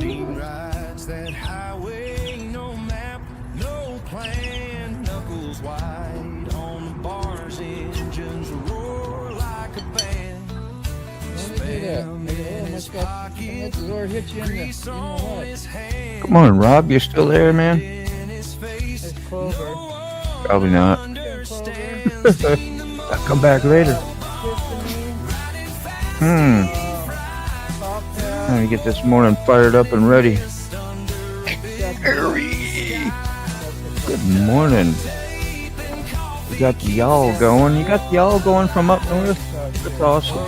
dream rides that highway, no map, no plan. Knuckles wide on the bars, engines roar like a band. Spam in his pocket, grease on his hand. Come on, Rob, you still there, man? In his face, Probably not. I'll come back later. Let me get this morning fired up and ready. Harry! Good morning. You got the y'all going. You got the y'all going from up north? That's awesome.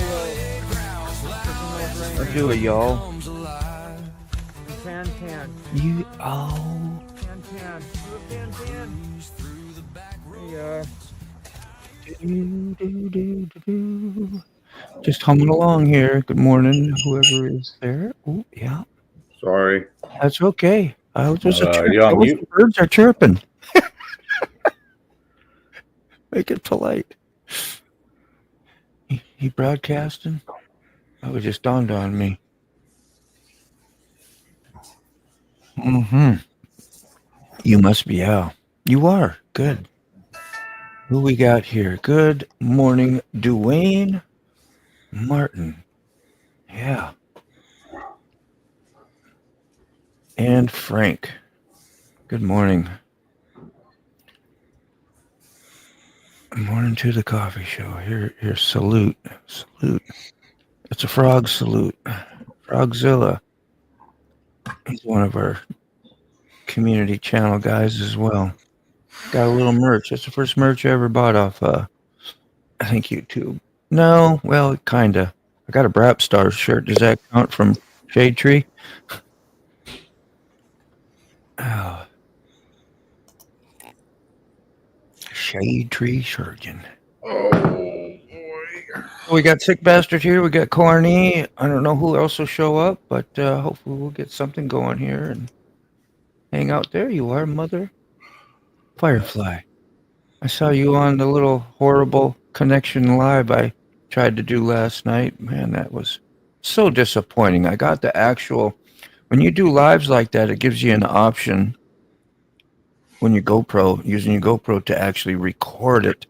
I'll do a y'all. You, oh. Just humming along here. Good morning, whoever is there. Oh, yeah. Sorry. That's okay. I was just You're on mute. the birds are chirping. Make it polite. He broadcasting? That was just dawned on me. You must be out. You are. Good. Who we got here? Good morning, Dwayne Martin. Yeah. And Frank. Good morning. Good morning to the coffee show. Here, salute. Salute. It's a frog salute. Frogzilla. He's one of our community channel guys as well. Got a little merch. That's the first merch I ever bought off, I think, YouTube. No, well, kinda. I got a Brap Star shirt. Does that count from Shade Tree? Oh. Shade Tree Surgeon. Oh, boy. We got Sick Bastard here. We got Corny. I don't know who else will show up, but hopefully we'll get something going here and hang out. There you are, Mother Firefly. I saw you on the little horrible connection live I tried to do last night. Man, that was so disappointing. I got the actual... When you do lives like that, it gives you an option when you GoPro, using your GoPro to actually record it,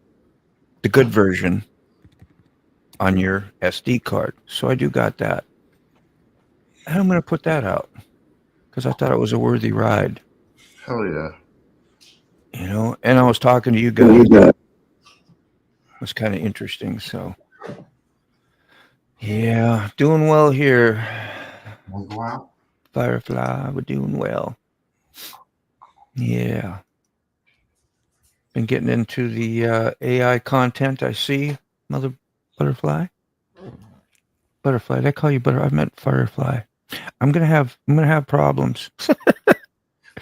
the good version, on your SD card. So I do got that. And I'm going to put that out because I thought it was a worthy ride. Hell yeah. You know, and I was talking to you guys. It was kind of interesting. So, yeah, doing well here. Wow. Firefly, we're doing well. Yeah. Been getting into the AI content, I see. Mother Butterfly. Butterfly. Did I call you Butter? I meant Firefly. I'm gonna have problems.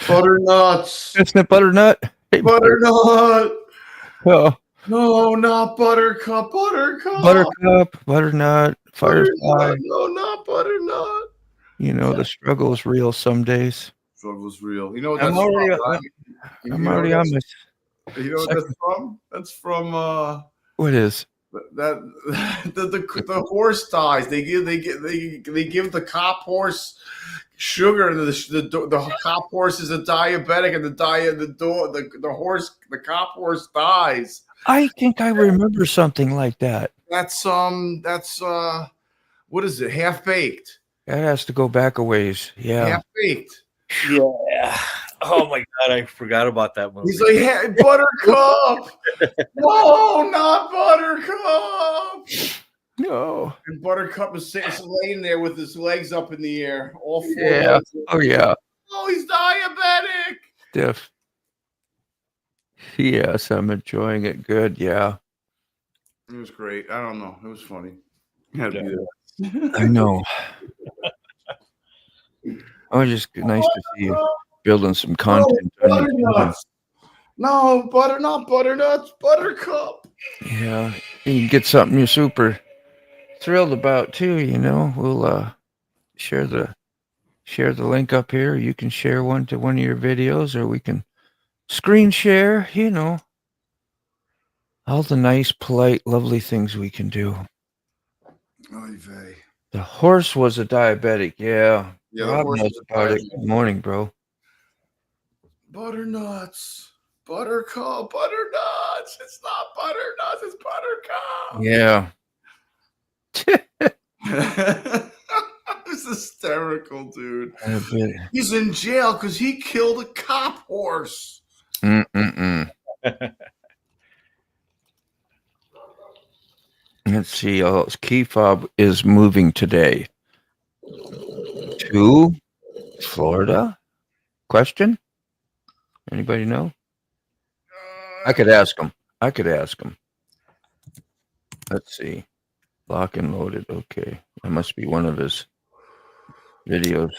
Butternuts. Isn't it Butternut? Hey, Butternut. oh, No, not Buttercup. Buttercup. Buttercup, Butternut, Firefly. Butternut. No, not Butternut. You know, the struggle is real some days. Struggle's real. You know what I'm that's already, from, right? I'm already on this. You know what that's from? That's from What is? that the horse dies. They give the cop horse sugar, and the cop horse is a diabetic, and the cop horse dies. I think I remember something like that. That's what is it? Half Baked. That has to go back a ways. Yeah. Half Baked. Yeah. Oh my God, I forgot about that movie. He's like, hey, Buttercup. No, not Buttercup. No. And Buttercup is laying there with his legs up in the air, all four. Yeah. Legs. Oh yeah. Oh, he's diabetic. Stiff. Yes, I'm enjoying it. Good. Yeah. It was great. I don't know. It was funny. Had to be there. I know. Oh, just nice to see you building some content. No, butternuts, Buttercup. Yeah, you can get something you're super thrilled about too. You know, we'll share the link up here. You can share one to one of your videos, or we can screen share. You know, all the nice, polite, lovely things we can do. Oy vey. The horse was a diabetic. Yeah, Yeah, the Rob horse knows is a about it. diamond. Good morning, bro. Butternuts. Buttercup. Butternuts. It's not butternuts. It's buttercup. Yeah. It's hysterical, dude. A bit. He's in jail because he killed a cop horse. Mm-mm-mm. Let's see. Oh, Key Fob is moving today to Florida. Question? Anybody know? I could ask him. Let's see. Lock and loaded. Okay. That must be one of his videos.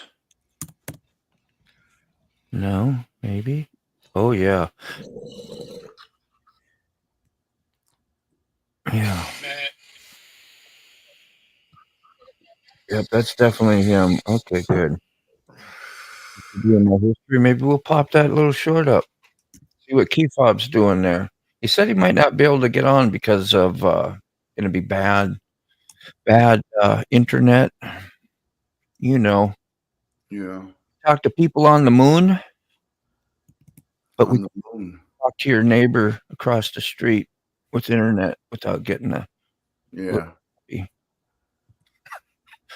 No, maybe. Oh, yeah. Yeah. Yep, that's definitely him. Okay, good. Doing my history. Maybe we'll pop that little short up. See what Key Fob's doing there. He said he might not be able to get on because of gonna be bad internet. You know, Yeah. talk to people on the moon, but we On the moon. talk to your neighbor across the street with internet without getting a Yeah. Be-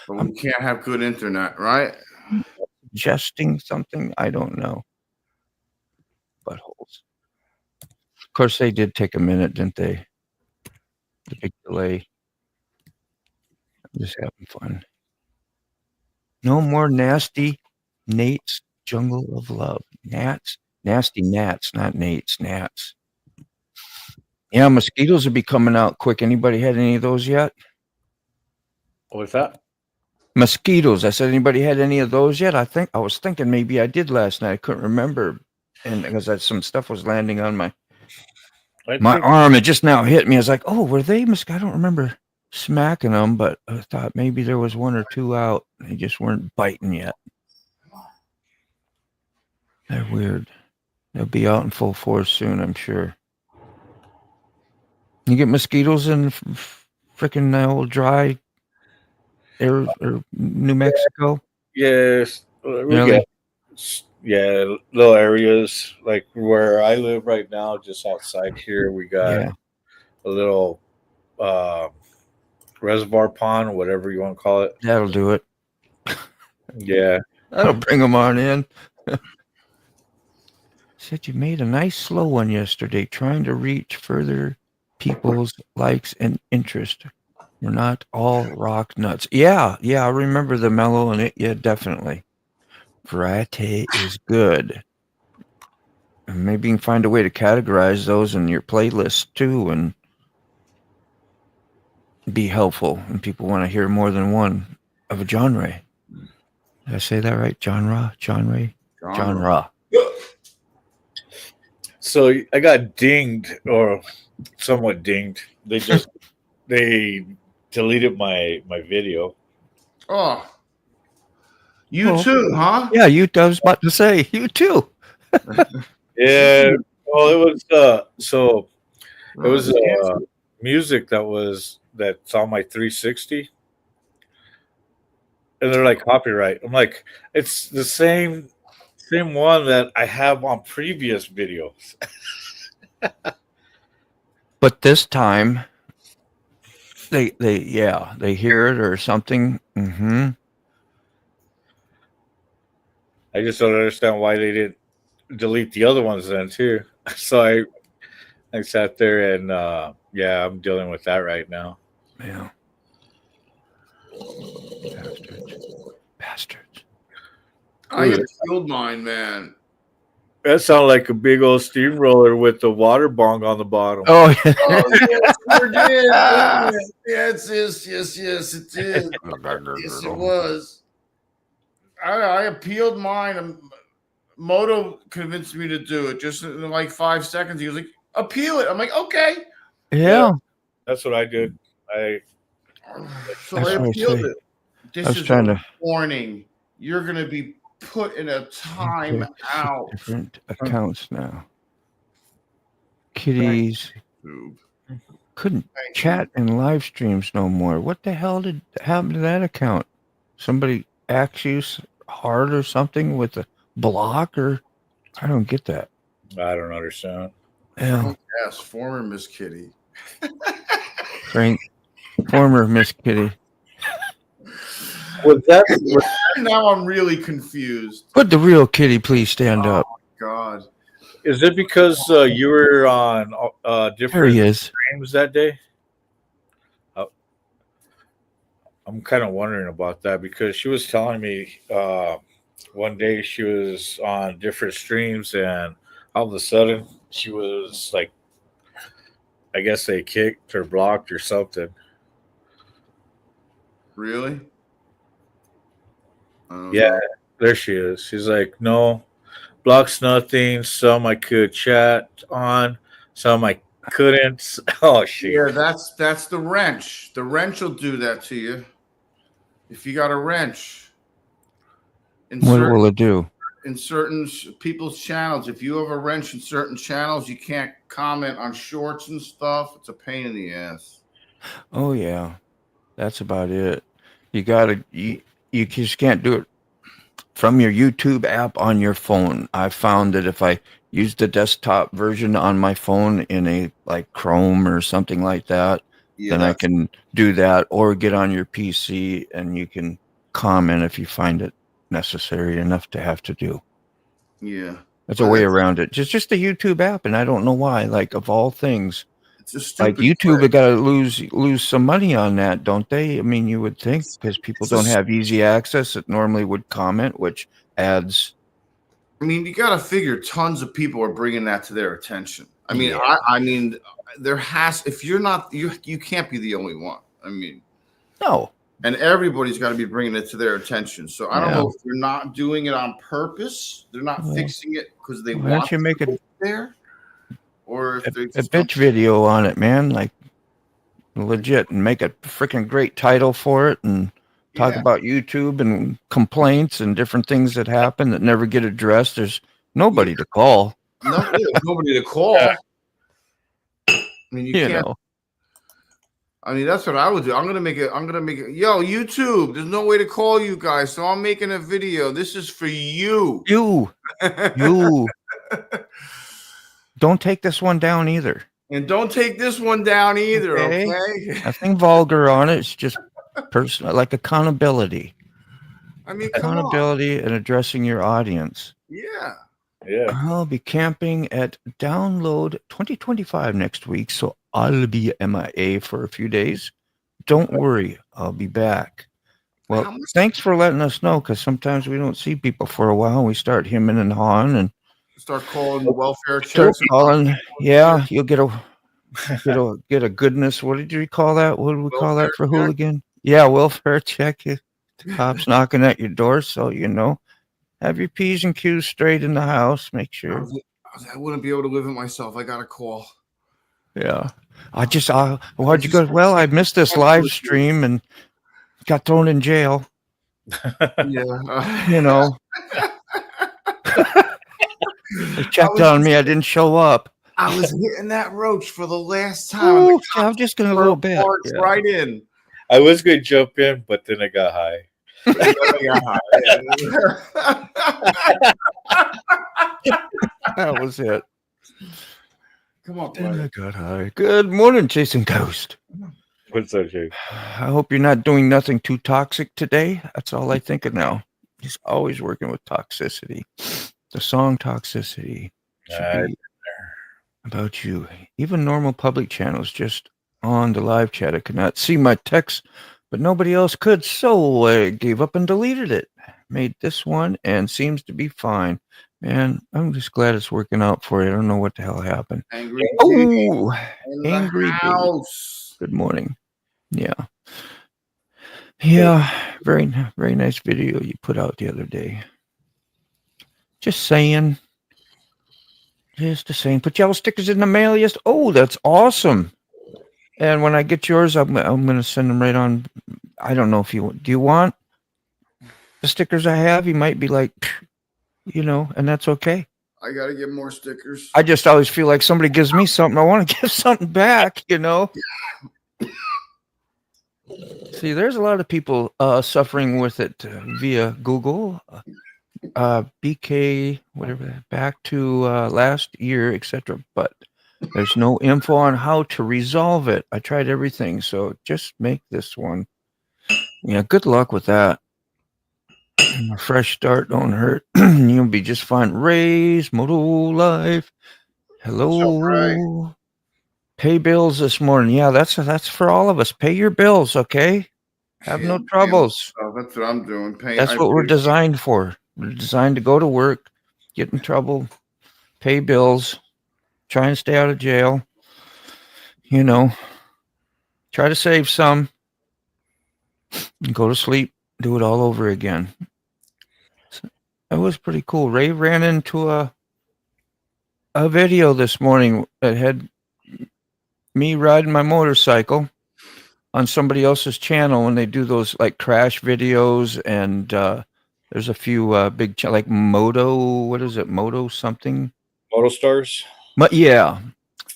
But we can't have good internet, right? suggesting something. I don't know. Buttholes. Of course, they did take a minute, didn't they? The big delay. I'm just having fun. No more nasty Nate's Jungle of Love. Gnats? Nasty gnats, not Nate's, gnats. Yeah, mosquitoes will be coming out quick. Anybody had any of those yet? What's that? Mosquitoes. I said, anybody had any of those yet? I was thinking maybe I did last night. I couldn't remember. And because some stuff was landing on my arm. It just now hit me. I was like, oh, were they mosquitoes? I don't remember smacking them, but I thought maybe there was one or two out. They just weren't biting yet. They're weird. They'll be out in full force soon, I'm sure. You get mosquitoes in freaking old dry air or New Mexico? Yes, we Really? get little areas like where I live right now, just outside here. We got Yeah, a little reservoir pond, whatever you want to call it. that'll do it. Yeah, That'll bring them on in. Said you made a nice slow one yesterday, trying to reach further people's likes and interest. We're not all rock nuts. Yeah, I remember the mellow and it. Yeah, definitely. Variety is good. And maybe you can find a way to categorize those in your playlist too and be helpful. And people want to hear more than one of a genre. Did I say that right? Genre. so I got dinged or somewhat dinged. They deleted my video. Oh. You Oh. too, huh? Yeah, I was about to say, you too. Yeah, well, it was music that's on my 360, and they're like copyright. I'm like, it's the same one that I have on previous videos. But this time, they hear it or something. Mm-hmm. I just don't understand why they didn't delete the other ones then too. So I sat there and I'm dealing with that right now. Yeah. Bastards. I killed mine, man. That sounded like a big old steamroller with the water bong on the bottom. Oh, yeah. Oh, yes, sure did. Yes, it did. Yes, it was. I appealed mine. Moto convinced me to do it just in like 5 seconds. He was like, appeal it. I'm like, okay. Yeah. That's what I did. So I appealed it. This is trying a to warning. You're going to be put in a time out. Different accounts now. Kitties couldn't chat in live streams no more. What the hell did happen to that account? Somebody axe you heart or something with a block, or I don't get that. I don't understand. Yeah, Yes, former Miss Kitty. Frank, former Miss Kitty. Was that Now I'm really confused. Would the real Kitty please stand up? God. is it because you were on There different he is. streams that day? I'm kind of wondering about that because she was telling me one day she was on different streams and all of a sudden she was like, I guess they kicked or blocked or something. Really? Yeah, there she is. She's like, no, blocks nothing. Some I could chat on, some I couldn't. Oh, shit. Yeah, that's the wrench. The wrench will do that to you. If you got a wrench What will it do? in certain people's channels, if you have a wrench in certain channels, you can't comment on shorts and stuff. It's a pain in the ass. Oh yeah, that's about it. You just can't do it from your YouTube app on your phone. I found that if I use the desktop version on my phone in a like Chrome or something like that, then I can do that, or get on your PC and you can comment if you find it necessary enough to have to do. Yeah. There's a way around it. Just the YouTube app, and I don't know why. Like of all things, it's a stupid like YouTube, they got to lose some money on that, don't they? I mean, you would think because people don't have easy access that normally would comment, which adds. I mean, you got to figure tons of people are bringing that to their attention. I mean, Yeah. I mean, there has. If you're not, you can't be the only one. I mean, No. And everybody's got to be bringing it to their attention. So I don't Yeah. know if they're not doing it on purpose. They're not fixing it because they Why want don't you make it there, or if they a bitch video on it, man, like legit, and make a freaking great title for it, and talk about YouTube and complaints and different things that happen that never get addressed. There's nobody to call. No, there's nobody to call. I mean, you can't. Know. I mean, that's what I would do. I'm gonna make it. Yo, YouTube. There's no way to call you guys, so I'm making a video. This is for you. You. Don't take this one down either. And don't take this one down either. Okay. Nothing vulgar on it. It's just personal, like accountability. I mean, accountability and addressing your audience. Yeah. I'll be camping at Download 2025 next week, so I'll be MIA for a few days. Don't worry, I'll be back. Well, thanks for letting us know, because sometimes we don't see people for a while. We start hemming and hawing and start calling welfare checks. Yeah, you'll get a goodness. What did you call that? What do we call that for hooligan? Yeah, welfare check. The cops knocking at your door, so you know. Have your P's and Q's straight in the house. Make sure. I wouldn't be able to live it myself. I got a call. Yeah. Why'd you go? Well, I missed this live stream and got thrown in jail. Yeah. You know. They checked on me. I didn't show up. I was hitting that roach for the last time. Ooh, I'm just going to a little bit. Yeah. Right in. I was going to jump in, but then I got high. That was it. Come on, buddy. I got high. Good morning, Jason Ghost. What's up, Jake? I hope you're not doing nothing too toxic today. That's all I think of now. He's always working with toxicity. The song Toxicity should be about you. Even normal public channels, just on the live chat, I could not see my text, but nobody else could, so I gave up and deleted it. Made this one and seems to be fine. Man, I'm just glad it's working out for you. I don't know what the hell happened. Angry house. Good morning. Yeah. Yeah, very nice video you put out the other day. Just saying. Just the same. Put yellow stickers in the mail. Yes. Oh, that's awesome. And when I get yours, I'm going to send them right on. I don't know if do you want the stickers I have? You might be like, you know, and that's okay. I got to get more stickers. I just always feel like somebody gives me something. I want to give something back, you know. see, there's a lot of people suffering with it via Google. BK, whatever, back to last year, etc. But there's no info on how to resolve it. I tried everything, so just make this one. Yeah, good luck with that. A fresh start don't hurt. You'll be just fine. Ray's Moto Life. Hello. Pay bills this morning. Yeah, that's for all of us. Pay your bills, okay? Have no troubles. Oh, that's what I'm doing. That's what we're designed for. We're designed to go to work, get in trouble, pay bills, try and stay out of jail. You know, try to save some, and go to sleep, do it all over again. So, that was pretty cool. Ray ran into a video this morning that had me riding my motorcycle on somebody else's channel when they do those like crash videos, and there's a few big like Moto, what is it, Moto something, Moto Stars. but yeah,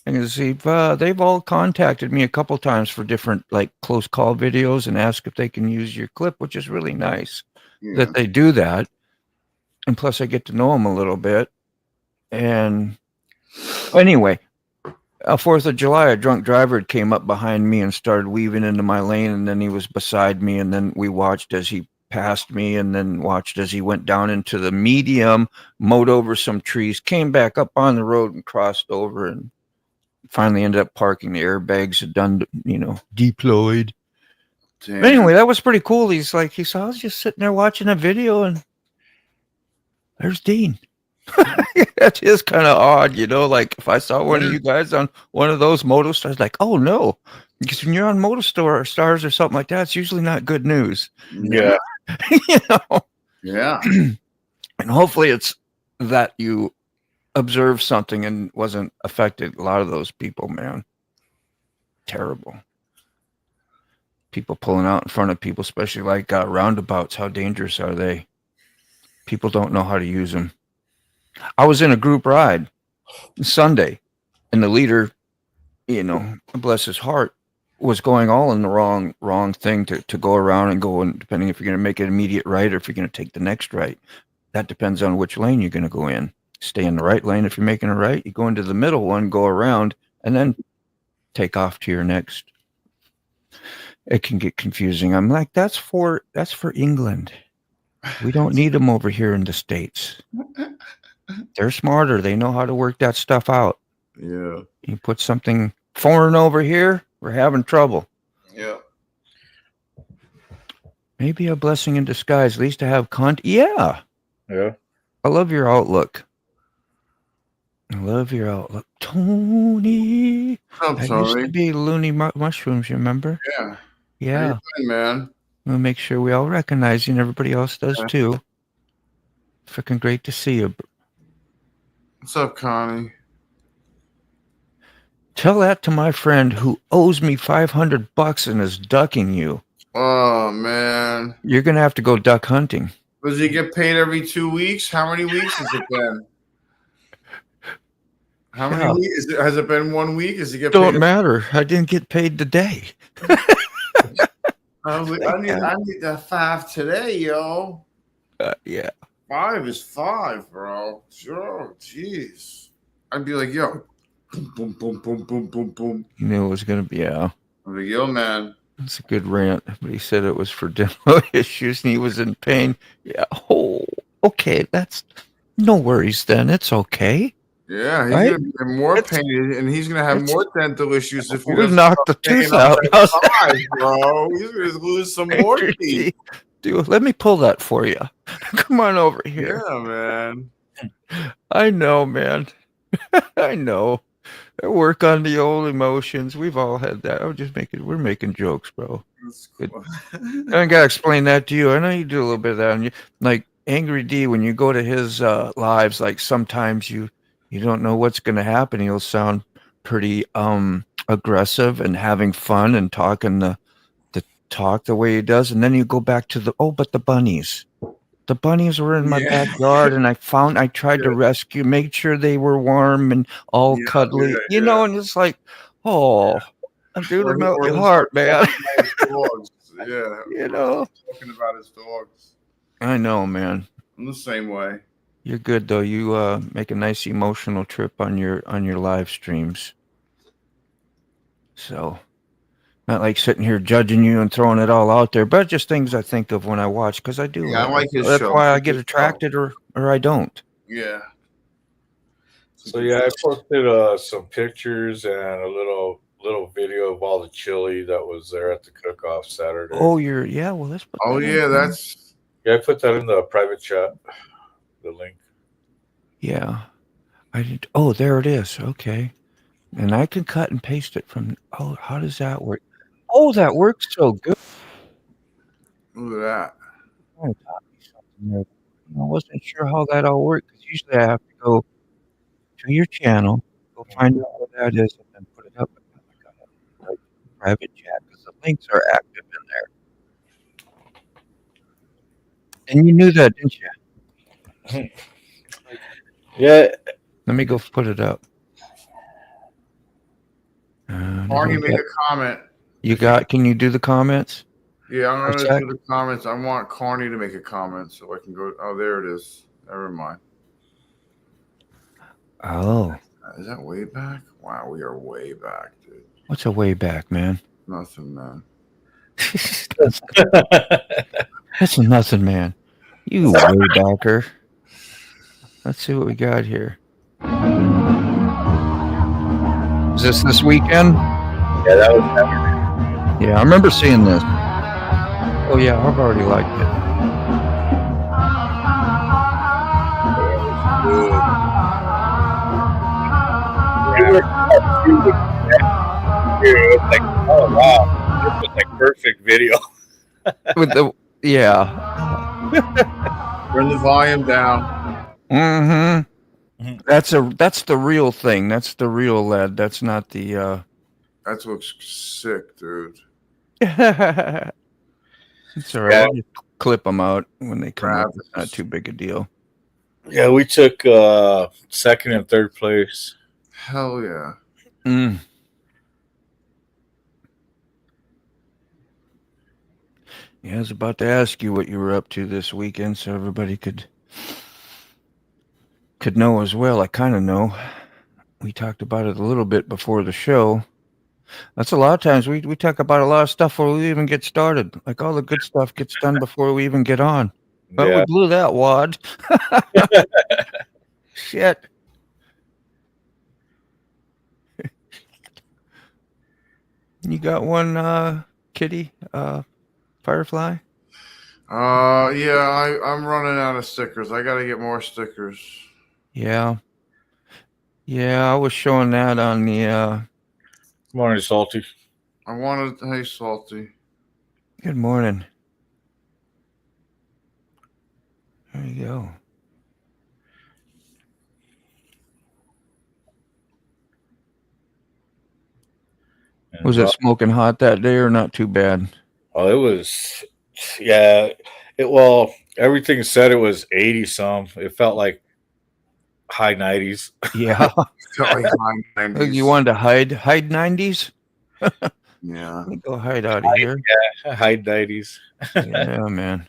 and see, they've all contacted me a couple times for different like close call videos and ask if they can use your clip, which is really nice that they do that. And plus I get to know them a little bit. And anyway, 4th of July, a drunk driver came up behind me and started weaving into my lane, and then he was beside me, and then we watched as he passed me, and then watched as he went down into the medium, mowed over some trees, came back up on the road and crossed over, and finally ended up parking. The airbags had done, deployed. But anyway, that was pretty cool. He saw I was just sitting there watching a video, and there's Dean. That is kind of odd, like if I saw one of you guys on one of those Moto Stars, like, oh no, because when you're on Moto Stars or something like that, it's usually not good news. Yeah. Yeah. And hopefully it's that you observed something and wasn't affected. A lot of those people, man, terrible. People pulling out in front of people, especially like roundabouts. How dangerous are they? People don't know how to use them. I was in a group ride Sunday, and the leader, bless his heart, was going all in the wrong thing to go around and go, and depending if you're going to make an immediate right or if you're going to take the next right. That depends on which lane you're going to go in. Stay in the right lane if you're making a right. You go into the middle one, go around, and then take off to your next. It can get confusing. I'm like, that's for England. We don't need them over here in the States. They're smarter. They know how to work that stuff out. Yeah. You put something foreign over here, we're having trouble. Yeah. Maybe a blessing in disguise, at least to have Yeah. Yeah. I love your outlook. Tony. I'm That used to be Looney Mushrooms, you remember? Yeah. Yeah. How you doing, man? We'll make sure we all recognize you, and everybody else does too. Freaking great to see you. What's up, Connie? Tell that to my friend who owes me $500 and is ducking you. Oh, man. You're going to have to go duck hunting. Does he get paid every 2 weeks? How many weeks has it been? How many weeks? Has it been 1 week? Does he get paid? Don't matter. I didn't get paid today. I need that 5 today, yo. Yeah. 5 is 5, bro. Sure. Jeez. I'd be like, yo. Boom, boom, boom, boom, boom, boom. You knew it was going to be, I'm like, yo, man. That's a good rant. But he said it was for demo issues and he was in pain. Yeah. Oh, okay. That's no worries then. It's okay. Yeah, he's going to be in more pain, and he's going to have more dental issues if he we doesn't knocked the tooth out. 5, bro. He's going to lose some more teeth. Dude, let me pull that for you. Come on over here. Yeah, man. I know, man. I know. I work on the old emotions. We've all had that. We're making jokes, bro. Cool. I gotta explain that to you. I know you do a little bit of that. And like Angry D, when you go to his lives, like sometimes you don't know what's gonna happen. He'll sound pretty aggressive and having fun and talking the talk the way he does, and then you go back to but the bunnies. The bunnies were in my backyard, and I tried to rescue, make sure they were warm and all cuddly, and it's like, I'm doing it melt your heart, man. Yeah, You know. talking about his dogs. I know, man. I'm the same way. You're good though. You make a nice emotional trip on your live streams. So not like sitting here judging you and throwing it all out there, but just things I think of when I watch because I do. Yeah, I like his That's show. why I It's a get good attracted or I don't. Yeah. So yeah, I posted some pictures and a little video of all the chili that was there at the cook-off Saturday. Oh, yeah. Well, let's put. Oh that yeah, in. that's Yeah, I put that in the private chat. The link. Yeah. I did. Oh, there it is. Okay, and I can cut and paste it from. Oh, how does that work? Oh, that works so good. look at that. Oh, taught me something there. I wasn't sure how that all worked because usually I have to go to your channel, go find out what that is, and then put it up. I got it right private chat because the links are active in there. And you knew that, didn't you? Yeah. Let me go put it up. Barney made a comment. Can you do the comments? Yeah, I'm A gonna sec. do the comments. I want Carney to make a comment so I can go. Oh, there it is. Never mind. Oh, Is that way back? Wow, we are way back, dude. what's a way back, man? Nothing, man. That's nothing, man. You way backer. Let's see what we got here. Is this weekend? Yeah, that was Saturday. Yeah, I remember seeing this. Oh yeah, I've already liked it. It's like, oh wow, this was like perfect video. With the yeah. Turn the volume down. Mm-hmm. That's the real thing. That's the real lead. That's not the That looks sick, dude. It's all right. Yeah. We'll just clip them out when they come up. Grab It's not too big a deal. Yeah, we took second and third place. Hell yeah. Mm. Yeah, I was about to ask you what you were up to this weekend, so everybody could know as well. I kind of know. We talked about it a little bit before the show. That's a lot of times we talk about a lot of stuff before we even get started. Like all the good stuff gets done before we even get on. Well, Yeah. we blew that wad. Shit. You got one, Kitty? Firefly? Yeah, I'm running out of stickers. I gotta get more stickers. Yeah. Yeah, I was showing that on the Morning, Salty. I wanted hey Salty. good morning. There you go. Was it smoking hot that day or not too bad? Oh, it was, yeah. Well, everything said it was 80 some. It felt like high 90s. Yeah. Felt like high 90s. You wanted to hide 90s? Yeah. Let me go hide out of here. Yeah, high 90s. Yeah, man.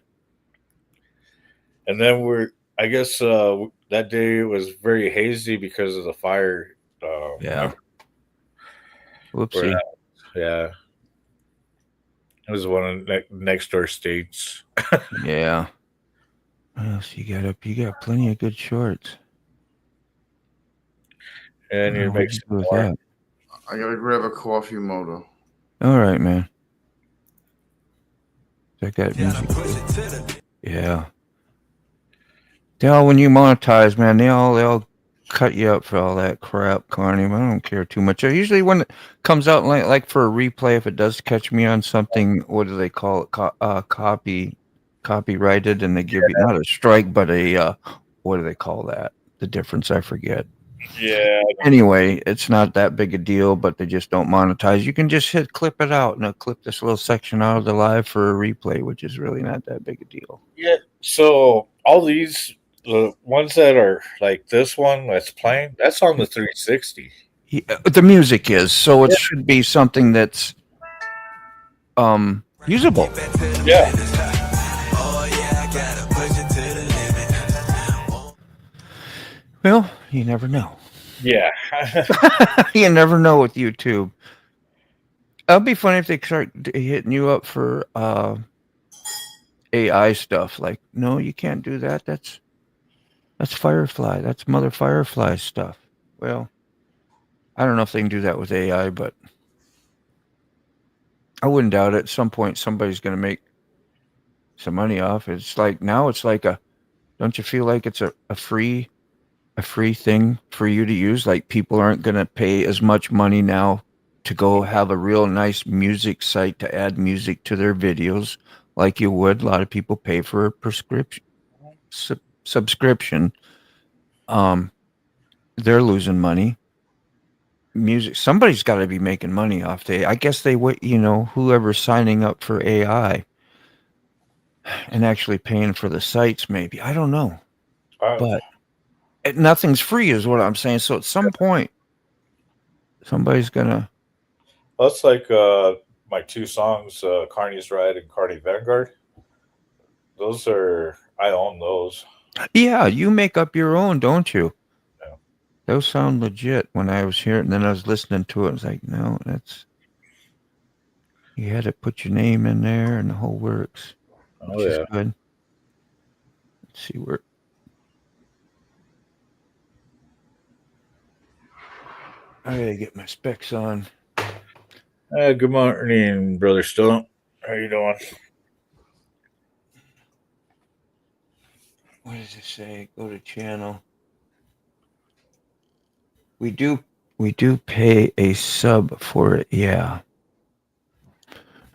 And then I guess that day was very hazy because of the fire. Yeah. Whoopsie. Yeah. It was one of the next door states. Yeah. What else you got up? You got plenty of good shorts. And you make some with more. that. I gotta grab a coffee moto. All right, man. Check that music. Yeah. They all, when you monetize, man, they all cut you up for all that crap, Carney. I don't care too much. Usually when it comes out like for a replay, if it does catch me on something, what do they call it? Copyrighted, and they give you not a strike, but a what do they call that? The difference, I forget. Yeah. Anyway, it's not that big a deal, but they just don't monetize. You can just clip it out, and it'll clip this little section out of the live for a replay, which is really not that big a deal. Yeah. So all these, the ones that are like this one that's playing, that's on the 360. Yeah, the music is, so it should be something that's usable. Yeah. Well, you never know. Yeah. You never know with YouTube. It'll be funny if they start hitting you up for AI stuff. Like, no, you can't do that. That's Firefly. That's Mother Firefly stuff. Well, I don't know if they can do that with AI, but I wouldn't doubt it. At some point, somebody's going to make some money off. It's like now. It's like a. Don't you feel like it's a free thing for you to use? Like people aren't going to pay as much money now to go have a real nice music site to add music to their videos like you would. A lot of people pay for a prescription subscription. They're losing money. Music, somebody's got to be making money off the. I guess they wait. Whoever's signing up for AI and actually paying for the sites, maybe I don't know, but nothing's free, is what I'm saying. So at some point, somebody's gonna. That's like my two songs, Carney's Ride and Carney Vanguard. I own those. Yeah, you make up your own, don't you? Yeah. Those sound legit when I was here, and then I was listening to it. I was like, no, you had to put your name in there and the whole works, which is good. Let's see where. I gotta get my specs on. Good morning, Brother Stone. How you doing? What does it say? Go to channel. We do pay a sub for it, yeah.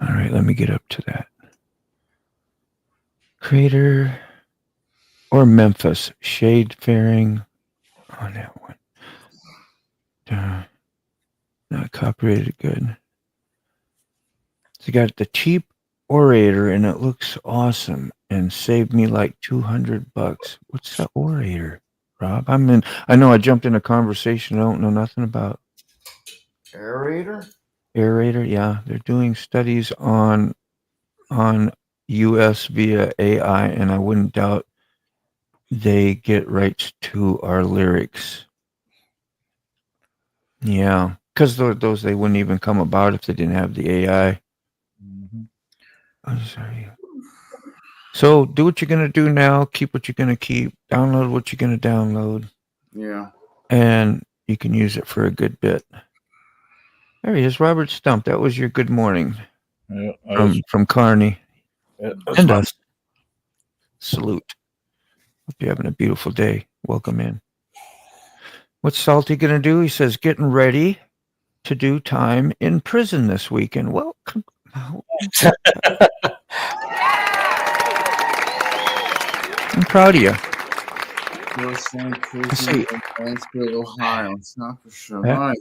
All right, let me get up to that. Crater or Memphis, shade fairing on that one. Not copyrighted, good. So you got the cheap orator, and it looks awesome, and saved me like $200. What's the orator, Rob? I know I jumped in a conversation I don't know nothing about. Aerator? Aerator, yeah. They're doing studies on US via AI, and I wouldn't doubt they get rights to our lyrics. Yeah, because those they wouldn't even come about if they didn't have the AI. Mm-hmm. I'm sorry. So do what you're gonna do now. Keep what you're gonna keep. Download what you're gonna download. Yeah. And you can use it for a good bit. There he is, Robert Stump. That was your good morning from Carney. And us. Salute. Hope you're having a beautiful day. Welcome in. What's Salty going to do? He says, getting ready to do time in prison this weekend. Well, I'm proud of you. See, Ohio. It's not for sure. Right.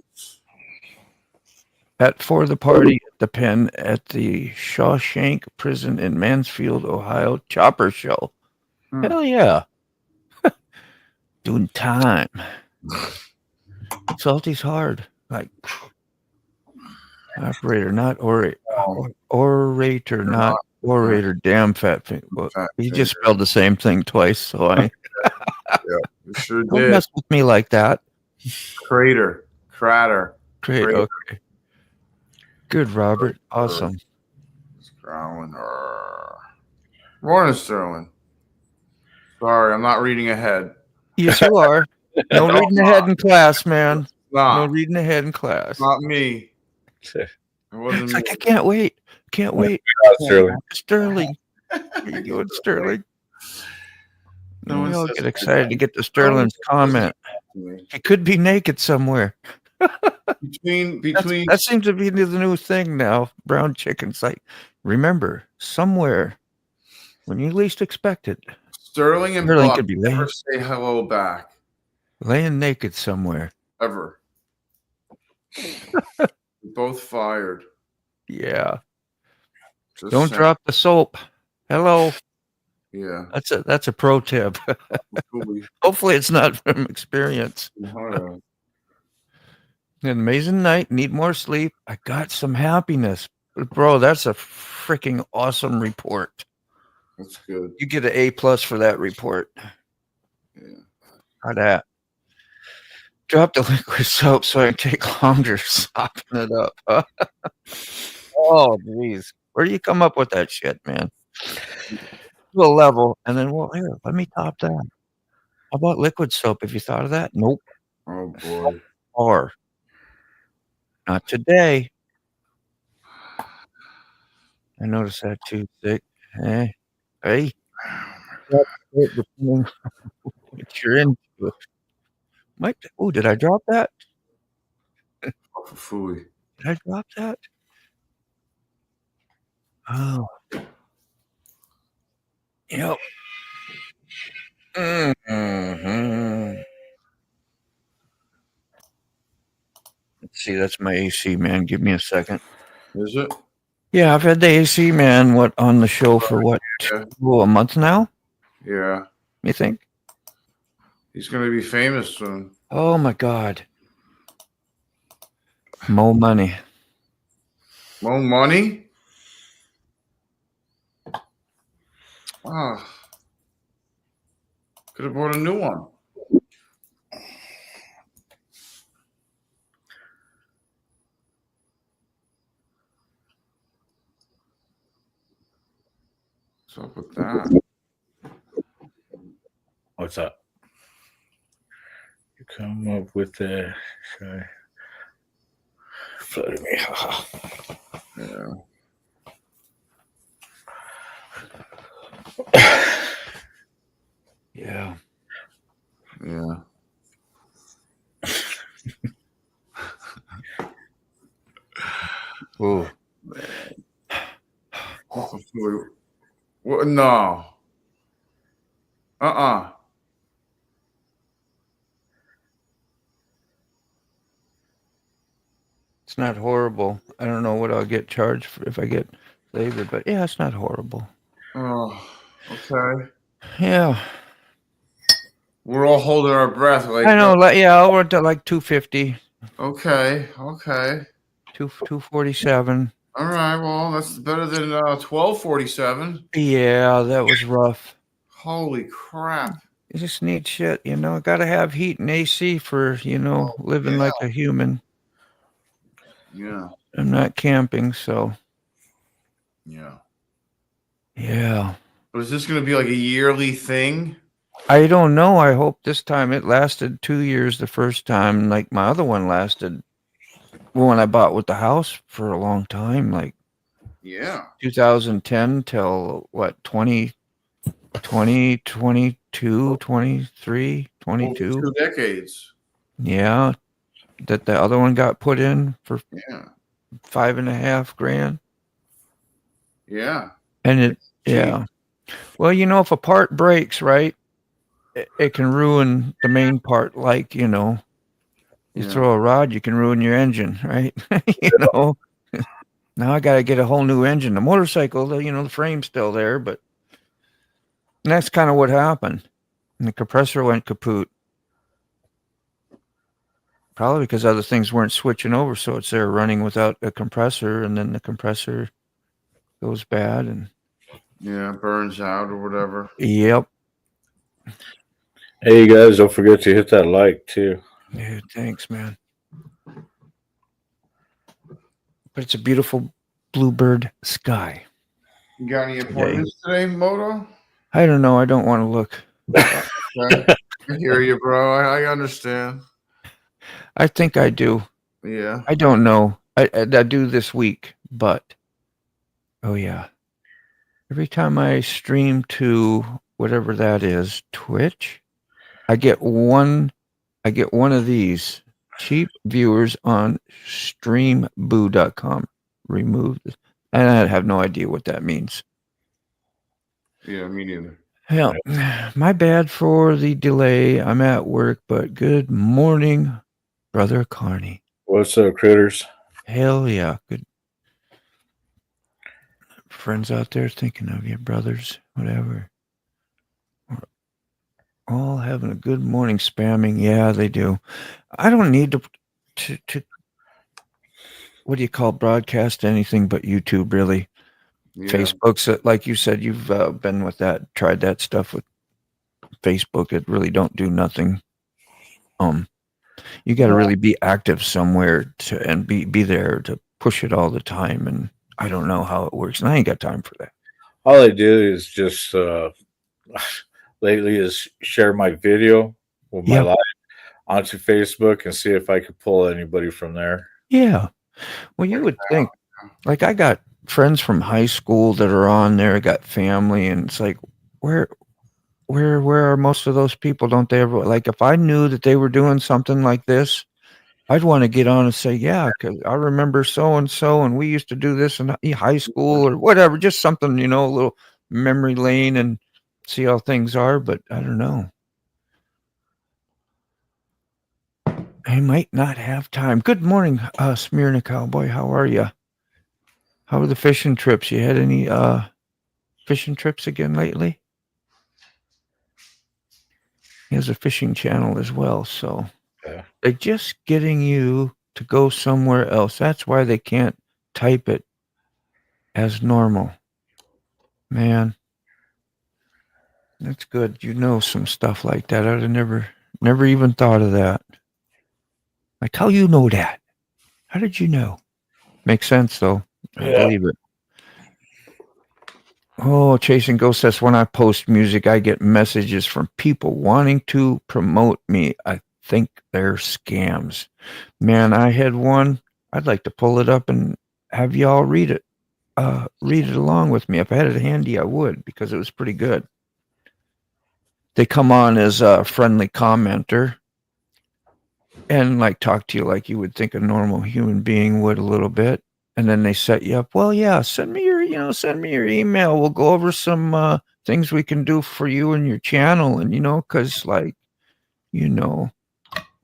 For the party at the pen at the Shawshank Prison in Mansfield, Ohio Chopper Show. Hell yeah. Doing time. Salty's hard. Like operator, not orator. Orator, not orator. Damn fat finger. Well, he just spelled the same thing twice, so I you sure don't did. mess with me like that. Crater. Okay. Good, Robert. Awesome. Growling. Morning, Sterling. Sorry, I'm not reading ahead. Yes, you are. No reading ahead in class, man. No reading ahead in class. Not me. It wasn't It's me. like I can't wait. Sterling. Sterling. Here you go, Sterling. No, we all get excited to get to Sterling's comment. He could be naked somewhere. Between that seems to be the new thing now. Brown chicken's like, remember, somewhere when you least expect it, Sterling and Buck could be never say hello back. Laying naked somewhere. Ever. Both fired. Yeah. Just Don't saying. drop the soap. Hello. Yeah. That's a pro tip. Hopefully it's not from experience. An amazing night. Need more sleep. I got some happiness. Bro, that's a freaking awesome report. That's good. You get an A+ for that report. Yeah. How that? Drop the liquid soap so I can take longer sopping it up. Huh? Oh, jeez. Where do you come up with that shit, man? To a level, and then, well, here, let me top that. How about liquid soap? Have you thought of that? Nope. Oh boy. Or not today. I noticed that too thick. Hey, drop it depending what you're into. Might. Oh, did I drop that? Oh, for phooey. Did I drop that? Oh, yep. Mm-hmm. Let's see, that's my AC, man. Give me a second. Is it? Yeah, I've had the AC man on the show for what, Yeah. a month now? Yeah. You think? He's gonna be famous soon. Oh my God. More money. More money? Ah. Could have bought a new one. What's up with that? What's up? You come up with the shy. Flooded me. Yeah. Yeah. Yeah. Ooh. What? No. Uh-uh. It's not horrible. I don't know what I'll get charged for if I get flavored, but yeah, it's not horrible. Oh, okay. Yeah. We're all holding our breath like I know, yeah, I'll work at like 250, okay. 247. All right, well, that's better than 1247. Yeah, that was rough. Holy crap. You just need shit, gotta have heat and AC for, living like a human. Yeah. I'm not camping, so Yeah. yeah. But is this going to be like a yearly thing? I don't know. I hope this time it lasted 2 years the first time, like my other one lasted when I bought with the house for a long time, like Yeah. 2010 till what, 20, 22, 23, Over 22. 2 decades. Yeah. That the other one got put in for Yeah. $5.5 grand. Yeah. And it, yeah. Well, if a part breaks, right, it can ruin the main part. Like, you Yeah. throw a rod, you can ruin your engine, right? Now I got to get a whole new engine. The motorcycle, the frame's still there, but that's kind of what happened. And the compressor went kaput. Probably because other things weren't switching over, so it's there running without a compressor, and then the compressor goes bad, and Yeah, burns out or whatever. yep. Hey, you guys, don't forget to hit that like too. Yeah, thanks, man. But it's a beautiful bluebird sky. You got any appointments today, Moto? I don't know. I don't want to look. Okay. I hear you, bro. I understand. I think I do. Yeah. I don't know. I do this week, but oh yeah. Every time I stream to whatever that is, Twitch, I get one of these cheap viewers on streamboo.com. Remove this. And I have no idea what that means. Yeah, me neither. Hell, my bad for the delay. I'm at work, but good morning, Brother Carney. What's up, critters? Hell yeah. Good friends out there thinking of you, brothers, whatever. We're all having a good morning spamming. Yeah, they do. I don't need to what do you call broadcast anything but YouTube, really. Yeah. Facebook's, like you said, you've been with that, tried that stuff with Facebook. It really don't do nothing. You got to really be active somewhere to and be there to push it all the time. And I don't know how it works, and I ain't got time for that. All I do is just lately is share my video with my Yeah, live onto Facebook and see if I could pull anybody from there. yeah. Well, you would think, like, I got friends from high school that are on there. I got family, and it's like, where, where are most of those people? Don't they ever like? If I knew that they were doing something like this, I'd want to get on and say, yeah, because I remember so and so, and we used to do this in high school or whatever. Just something, a little memory lane and see how things are. But I don't know. I might not have time. Good morning, Smyrna Cowboy. How are you? How are the fishing trips? You had any fishing trips again lately? He has a fishing channel as well, so Yeah. they're just getting you to go somewhere else. That's why they can't type it as normal. Man, that's good. You know some stuff like that. I'd have never even thought of that. Like, how you know that? How did you know? Makes sense, though. I Yeah. believe it. Oh, Chasing Ghost says, when I post music, I get messages from people wanting to promote me. I think they're scams. Man, I had one. I'd like to pull it up and have y'all read it. Read it along with me. If I had it handy, I would, because it was pretty good. They come on as a friendly commenter and like talk to you like you would think a normal human being would a little bit. And then they set you up. Well, yeah, send me your email. We'll go over some things we can do for you and your channel. And, because like, you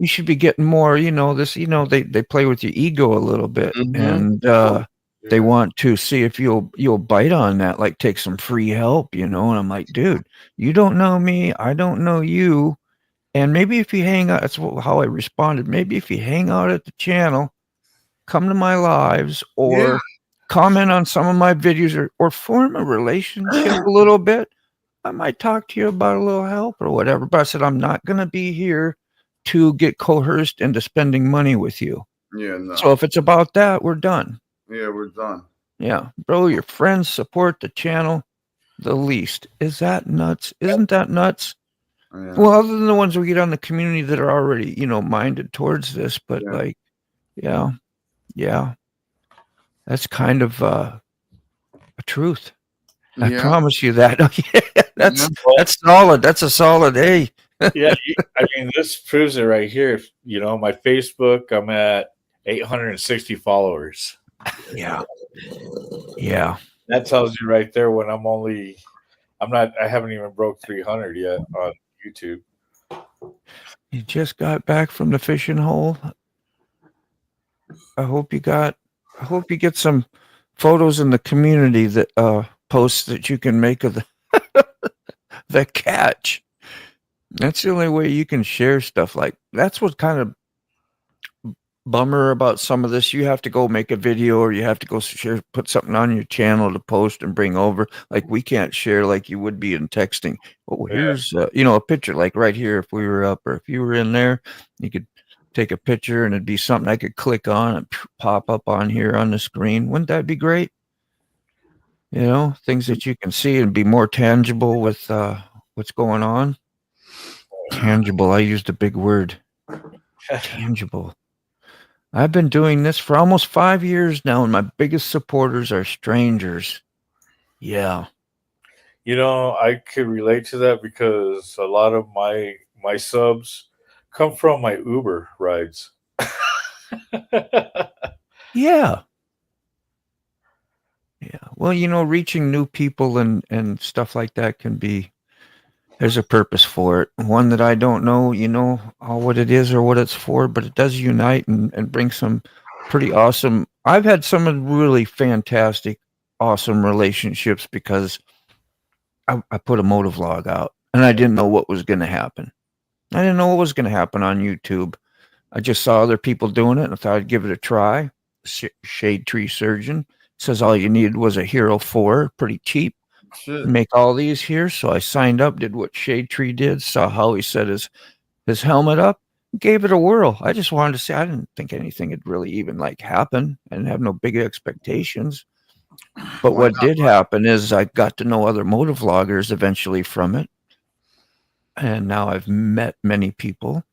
should be getting more, this, they play with your ego a little bit. Mhm. And they want to see if you'll bite on that, like take some free help, and I'm like, dude, you don't know me, I don't know you. And maybe if you hang out, that's how I responded. Maybe if you hang out at the channel, come to my lives Yeah. or comment on some of my videos or form a relationship a little bit, I might talk to you about a little help or whatever. But I said, I'm not going to be here to get coerced into spending money with you. Yeah. No. So if it's about that, we're done. Yeah, we're done. Yeah. Bro, your friends support the channel the least. Is that nuts? Isn't that nuts? Yeah. Well, other than the ones we get on the community that are already, minded towards this, but Yeah. like, yeah, that's kind of a truth. I Yeah. promise you that. That's Yeah. that's solid. That's a solid A. Yeah. I mean, this proves it right here. My Facebook, I'm at 860 followers. Yeah. Yeah. That tells you right there when I haven't even broke 300 yet on YouTube. You just got back from the fishing hole. I hope you get some photos in the community that posts that you can make of the catch. That's the only way you can share stuff like that's what kind of bummer about some of this. You have to go make a video or you have to go put something on your channel to post and bring over. Like we can't share like you would be in texting. Oh, here's a picture like right here. If we were up or if you were in there, you could take a picture and it'd be something I could click on and pop up on here on the screen. Wouldn't that be great? Things that you can see and be more tangible with what's going on. Tangible. I used a big word. Tangible. I've been doing this for almost 5 years now, and my biggest supporters are strangers. Yeah. I could relate to that because a lot of my subs come from my Uber rides. Yeah. Yeah. Well, reaching new people and stuff like that there's a purpose for it. One that I don't know, what it is or what it's for, but it does unite and bring some pretty awesome. I've had some really fantastic, awesome relationships because I put a motovlog out and I didn't know what was going to happen. I didn't know what was going to happen on YouTube. I just saw other people doing it and I thought I'd give it a try, shade tree surgeon. Says all you needed was a Hero 4, pretty cheap. Shit. Make all these here. So I signed up, did what Shade Tree did, saw how he set his helmet up, gave it a whirl. I just wanted to say I didn't think anything had really even like happen. I didn't have no big expectations. But Why what did happen is I got to know other motovloggers eventually from it. And now I've met many people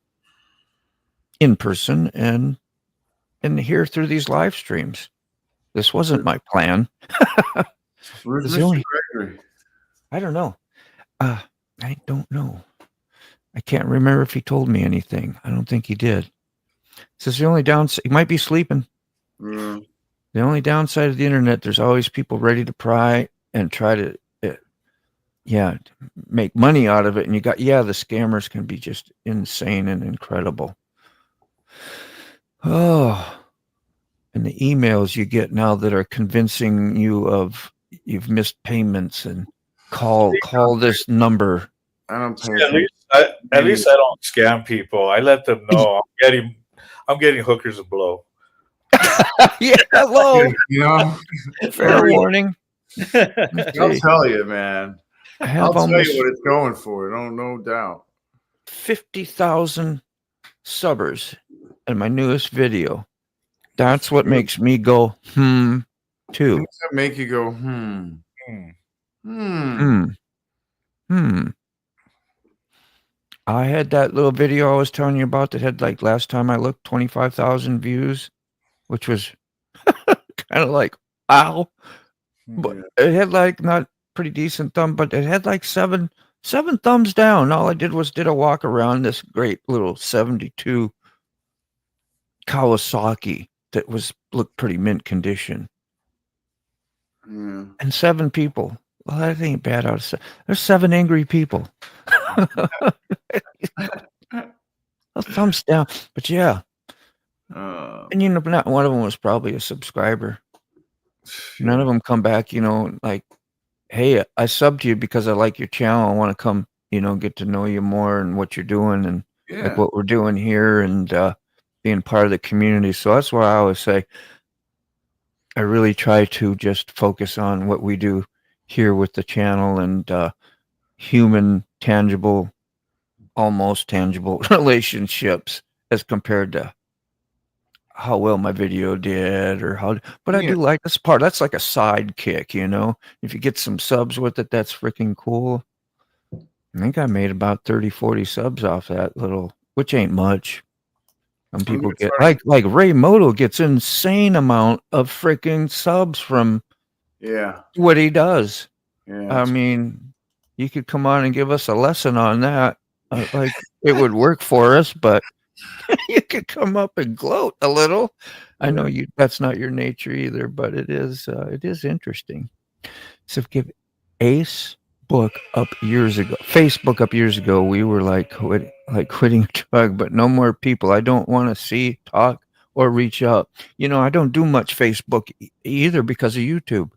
in person and here through these live streams. This wasn't my plan. Where's It's the Mr. only- Gregory? I don't know. I don't know. I can't remember if he told me anything. I don't think he did. Says the only downside, he might be sleeping. Yeah. The only downside of the internet, there's always people ready to pry and try to, make money out of it. And the scammers can be just insane and incredible. Oh, and the emails you get now that are convincing you of you've missed payments and call this number. I don't pay At least I don't scam people. I let them know I'm getting hookers of blow. Yeah, hello. You know, Fair warning. I'll tell you, man. I I'll have tell almost you what it's going for. No doubt. 50,000 subbers in my newest video. That's what makes me go, too. Things that make you go, I had that little video I was telling you about that had, like, last time I looked, 25,000 views, which was kind of like, ow. But it had, like, not pretty decent thumb, but it had, like, seven thumbs down. All I did was did a walk around this great little 72 Kawasaki that looked pretty mint condition. Yeah. And 7 people. Well, that ain't bad. There's 7 angry people. Thumbs down. But yeah. And not one of them was probably a subscriber. None of them come back, like, hey, I subbed you because I like your channel. I want to come, get to know you more and what you're doing and like what we're doing here and being part of the community. So that's why I always say I really try to just focus on what we do here with the channel and human, tangible, almost tangible relationships as compared to how well my video did but I do like this part. That's like a sidekick, if you get some subs with it, that's freaking cool. I think I made about 30, 40 subs off that which ain't much. Some people get like Ray Moto gets insane amount of freaking subs from what he does. I mean, you could come on and give us a lesson on that. Like it would work for us, but you could come up and gloat a little. I know that's not your nature either, but it is interesting. So give Facebook up years ago, we were like quitting drug, but no more people. I don't want to see, talk, or reach out. I don't do much Facebook either because of YouTube.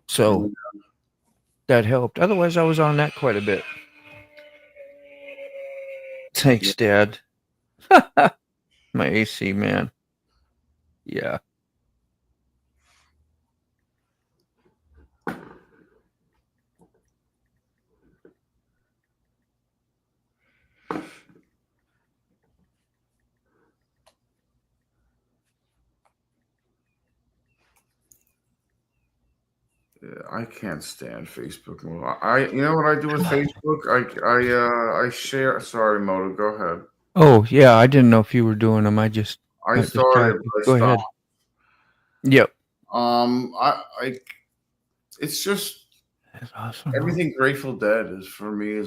So that helped. Otherwise, I was on that quite a bit. Thanks, Dad. My AC man. Yeah. I can't stand Facebook. You know what I do with Facebook? I share. Sorry, Moto, go ahead. Oh yeah, I didn't know if you were doing them. I started, but go I ahead. stopped. Yep. It's just That's awesome. everything Grateful Dead is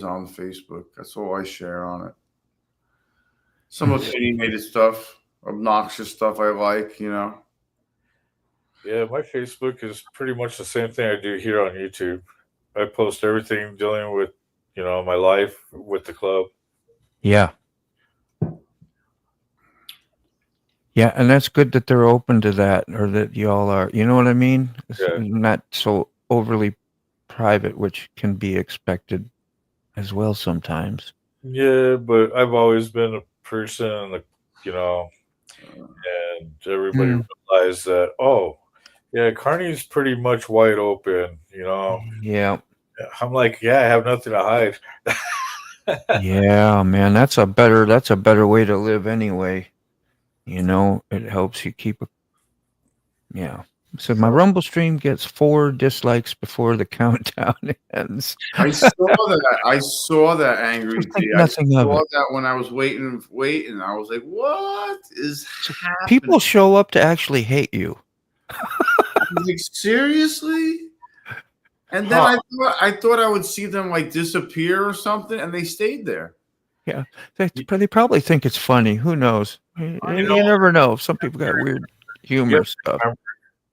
on Facebook. That's all I share on it. Some opinionated stuff, obnoxious stuff I like, Yeah, my Facebook is pretty much the same thing I do here on YouTube. I post everything dealing with, my life with the club. Yeah. Yeah, and that's good that they're open to that, or that y'all are. You know what I mean? It's not so overly private, which can be expected as well sometimes. Yeah, but I've always been a person, and everybody realized that, oh, yeah, Carney's pretty much wide open. Yeah. I'm like, yeah, I have nothing to hide. Yeah, man, that's a better way to live anyway. It helps you keep a yeah. So my Rumble stream gets 4 dislikes before the countdown ends. I saw that. I saw that angry Just think T. I nothing of saw it. that when I was waiting. I was like, "What is happening?" People show up to actually hate you. I was like, seriously? And then Huh. I thought I would see them like disappear or something, and they stayed there. Yeah. They probably think it's funny. Who knows? You know, never know. Some people got weird you humor have to stuff. remember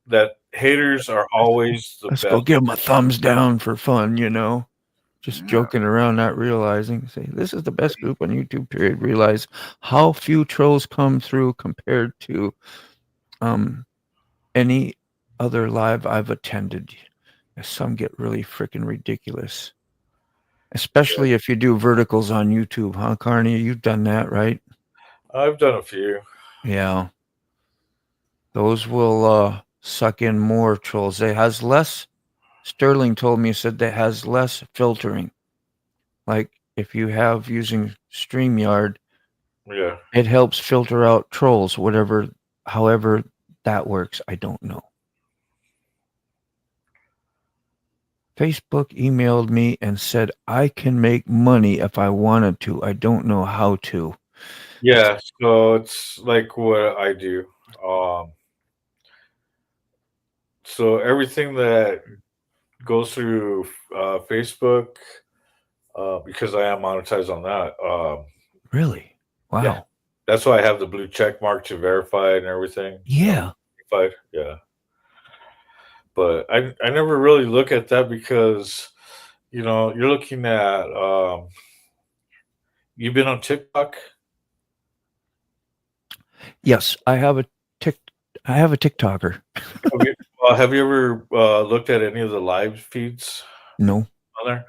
that haters are always the Let's go best. give them a thumbs down for fun, just Yeah. joking around, not realizing. Say, this is the best group on YouTube, period. Realize how few trolls come through compared to any other live I've attended. Some get really freaking ridiculous, especially if you do verticals on YouTube, huh, Carney? You've done that, right? I've done a few. Yeah. Those will suck in more trolls. It has less. Sterling told me, said that has less filtering. Like if you have using StreamYard, Yeah. it helps filter out trolls, however that works. I don't know. Facebook emailed me and said I can make money if I wanted to. I don't know how to. Yeah. So it's like what I do. Um, so everything that goes through Facebook, because I am monetized on that. Really? Yeah, Wow. that's why I have the blue check mark to verify and everything. Yeah. Verified. Yeah. But I never really look at that because you're looking at you've been on TikTok. Yes, tick I have a TikToker. Have you ever looked at any of the live feeds No. on there?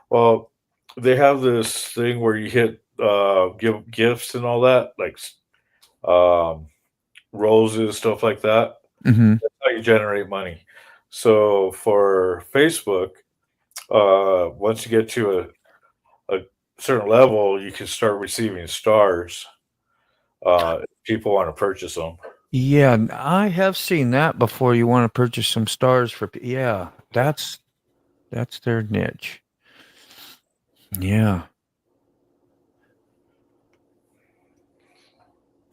Well, they have this thing where you hit give gifts and all that, like um, roses, stuff like that. Mhm. That's how you generate money. So for Facebook, once you get to a certain level, you can start receiving stars. If people want to purchase them. Yeah, I have seen that before. You want to purchase some stars yeah, that's their niche. Yeah.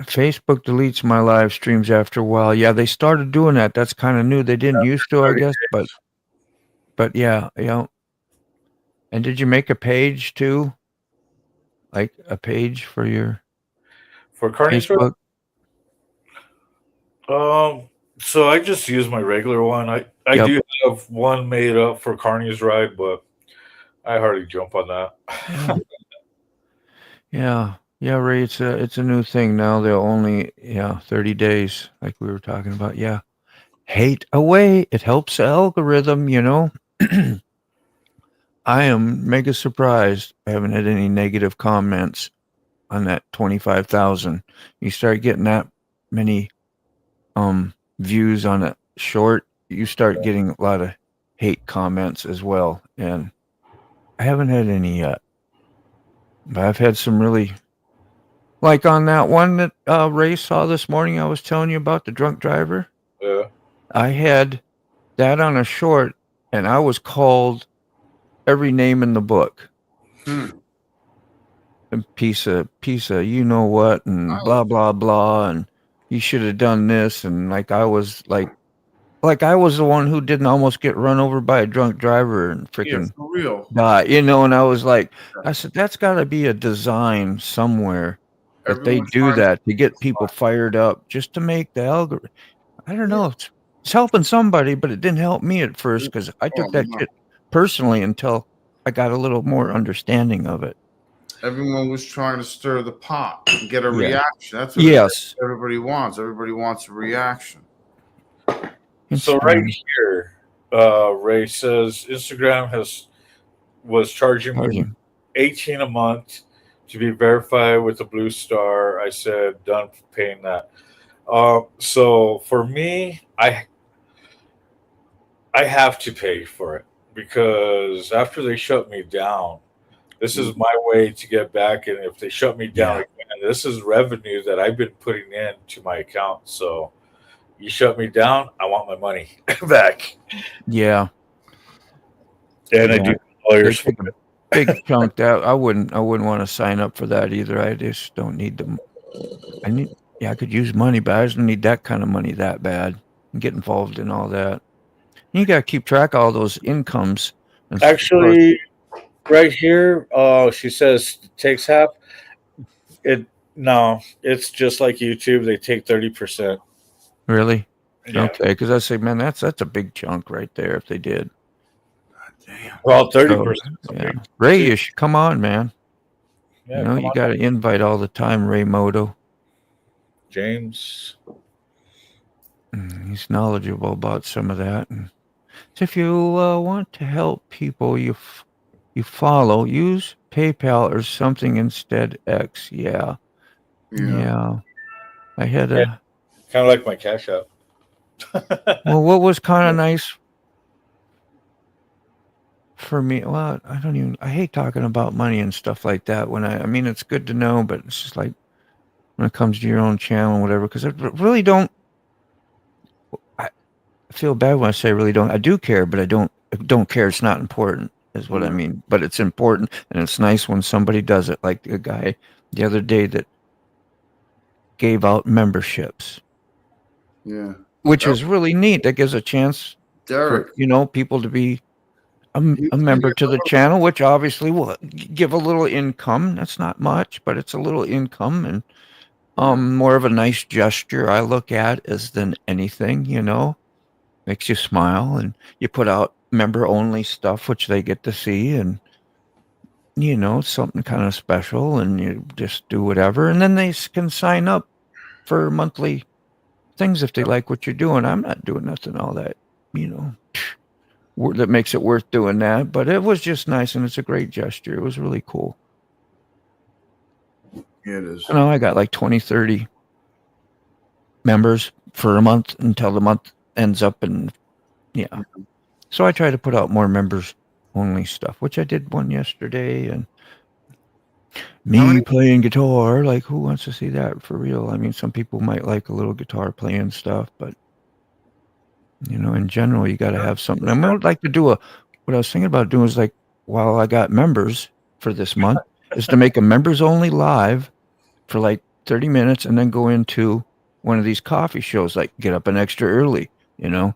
Facebook deletes my live streams after a while. Yeah, they started doing that. That's kind of new. They didn't used to, I guess, but yeah, yeah. And did you make a page too? Like a page for your For Carney's Ride, Facebook? so I just use my regular one. I Yep. do have one made up for Carney's Ride, but I hardly jump on that. Yeah. Yeah. Yeah, Ray, it's a new thing now. They'll only 30 days, like we were talking about. Yeah. Hate away. It helps the algorithm. I am mega surprised. I haven't had any negative comments on that 25,000. You start getting that many views on a short, you start getting a lot of hate comments as well. And I haven't had any yet. But I've had some really, like on that one that Ray saw this morning I was telling you about, the drunk driver. Yeah. I had that on a short and I was called every name in the book. A piece of you know what, and blah blah blah, and you should have done this, and like I was I was the one who didn't almost get run over by a drunk driver and Yeah, freaking for real. die, and I was like, I said that's got to be a design somewhere that they Everyone's do trying that to get people fired up just to make the algorithm. I don't know. It's helping somebody, but it didn't help me at first because I took that shit personally until I got a little more understanding of it. Everyone was trying to stir the pot and get a Yeah. reaction. That's what Yes. everybody wants. Everybody wants a reaction. So right here, Ray says Instagram was charging me 18 a month to be verified with a blue star. I said done paying that. So for me, I have to pay for it because after they shut me down, this is my way to get back. And if they shut me down Yeah. again, this is revenue that I've been putting into my account. So you shut me down, I want my money back. Yeah. And I Yeah. do They lawyers for take a big chunk that I wouldn't want to sign up for that either. I just don't need them. I need yeah, I could use money, but I just don't need that kind of money that bad and get involved in all that. You got to keep track of all those incomes and well, actually right here. She says takes half. It no, it's just like YouTube. They take 30%. really? Yeah. Okay, because I say, man, that's a big chunk right there if they did. Damn. Well, So 30% is a yeah, big Ray, too. you should come on, man. Yeah, come You on, got to invite all the time, Ray Moto. James. He's knowledgeable about some of that. And so if you want to help people you follow, use PayPal or something instead. X, yeah, Yeah. yeah. I had Yeah, a kind of like my cash app. well, what was kind of nice for me. Well, I don't even. I hate talking about money and stuff like that. I mean, it's good to know, but it's just like when it comes to your own channel and whatever. Because I really don't. I feel bad when I say I really don't. I do care, but I don't care. It's not important, is what I Yeah. mean. But it's important, and it's nice when somebody does it. Like a guy the other day that gave out memberships, Yeah. which That is really neat. That gives a chance for Derek. people to be He a was giving member you to the a channel, which obviously will give a little income. That's not much, but it's a little income and yeah. more of a nice gesture I look at as than anything. Makes you smile and you put out member only stuff which they get to see and something kind of special and you just do whatever and then they can sign up for monthly things if they like what you're doing. I'm not doing nothing all that, you know, that makes it worth doing that. But it was just nice and it's a great gesture. It was really cool. Yeah, it is. I got like 20, 30 members for a month until the month ends up and yeah. So I try to put out more members only stuff, which I did one yesterday and How many? me playing guitar. Like who wants to see that for real? I mean, some people might like a little guitar playing stuff, but in general, you got to have something. I would like to do what I was thinking about doing is like, while I got members for this month, is to make a members only live for like 30 minutes and then go into one of these coffee shows, like get up an extra early, and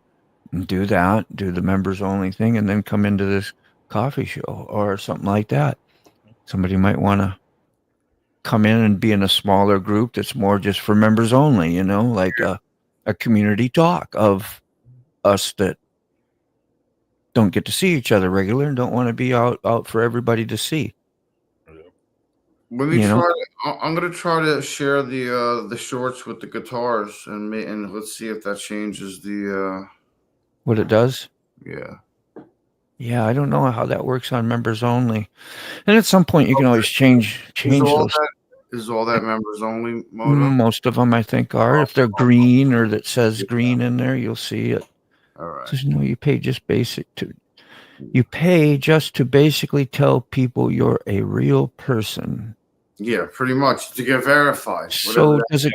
do that, do the members only thing, and then come into this coffee show or something like that. Somebody might want to come in and be in a smaller group that's more just for members only, like a community talk of us that don't get to see each other regular and don't want to be out for everybody to see. Let me You try. know I'm gonna try to share the shorts with the guitars and let's see if that changes the what it does? yeah. Yeah, I don't know how that works on members only. And at some point, you can always change Is change all those. that is all that members only moto? Most of them, I think, are. If they're green or that says green in there, you'll see it. All right. Says you pay just you pay just to basically tell people you're a real person. Yeah, pretty much to get verified. Whatever So that does it